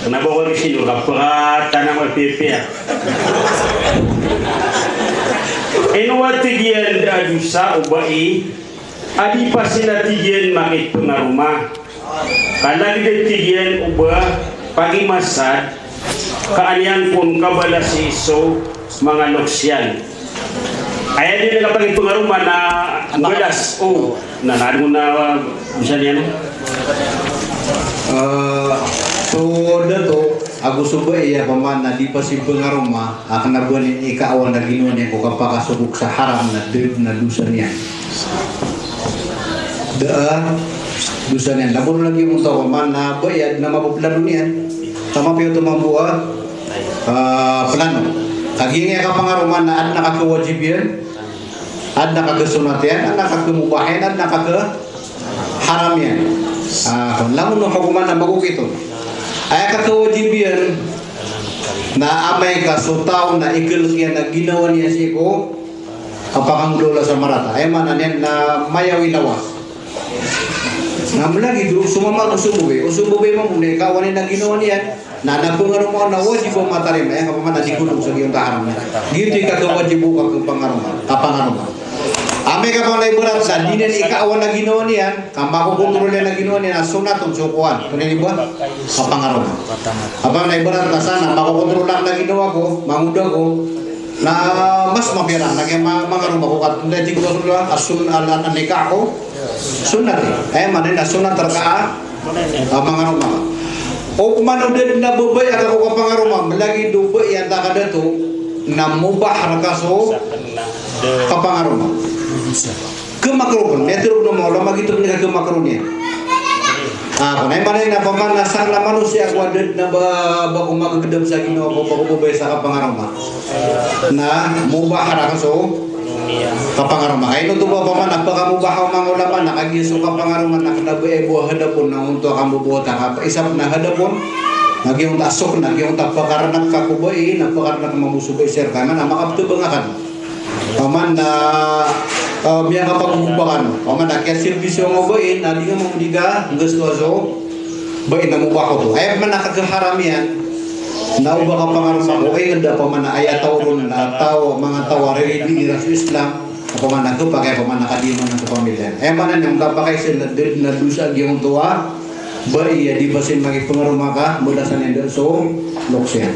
Kenapa kau di sini? Kapag tanang malpipia. Enuwa tigian adusa ubai, adi pasina tigian makit pengaruma. Kalau kita tigian ubah pagi masad, keanian pun kabala si iso mga loksyan. Ayah dia kapag pengaruma na belas, oh, na nado na bisa niya. So dato aku suba iya pamana di pasi pengaruma akan nabuan ika awan na ginuan ko kapakasubok sa haram na drip na dusa niya. Dusa niya. Labon lagi mo tawa man na bayad na mapuplano niya. Tama piyo tumambuha plano. Kaginga ka pangaruman na ad nakakawajib yan, ad nakagasunat yan, ad nakakamubahin, ad nakakaharam yan. Kung lamon ng hukuman na magukito. Ay kakawajib yan na amay ka sutaw na ikil yan na ginawa niya si ko kapag lola sa marata. Ay manan yan na mayawi lawas. Namun lagi dulu sumama usubube mamune kawan na ginawa niya na nagpangaro mo na wajib mo matarim ay kapamana di kulong sa iyong kaharam gitu ka wajib mo kapangaruman ame ka pang laiburan sa dinen ikawan na ginawa niya kambako kontrol na ginawa niya na sunatong sukuan kunin ba kapangaruman abang laiburan ta sana makokontrol lang na ginawa ko manguda ko na mas mapira na kaya mangaruman ko katunda di ko sunod asun alan nikah ko sunat eh mana na sunat terkaa mangaruman o manudad na babay ako kapangarumam lagi dubay yang tak ada tu na mubah rakaso kapangarumam kemakruhan netruk no mau lama gitu nih kemakruhnya kanai mana na paman nasar la manusia aku ada na baku magagedam sa gino ako baku babay sa kapangarumam na mubah rakaso kapangaruman ay no tu paman napaka mubah ang ulama nakagiso kapangaruman nakadabe buah hadapon na untuk kamu buat apa isap na hadapon naging tasok naging tapakaranap kakubay napakaranap mamusubay sir kana na makapto bangakan paman na biya kapagbubakan paman na kaya servisyo mo bain na di nga mamudiga gusto aso bain na mubah ko to ay man nakagaharamian na uba kapangaruman okay ganda paman na ayataw ron na tao mga tawari di sa Islam paman ko pakai paman nakadima ng pamilya ay manan yung kapakay sila na dusa yung tuwa ba iya di basin magipengaruh maka mula sa nendo so loksya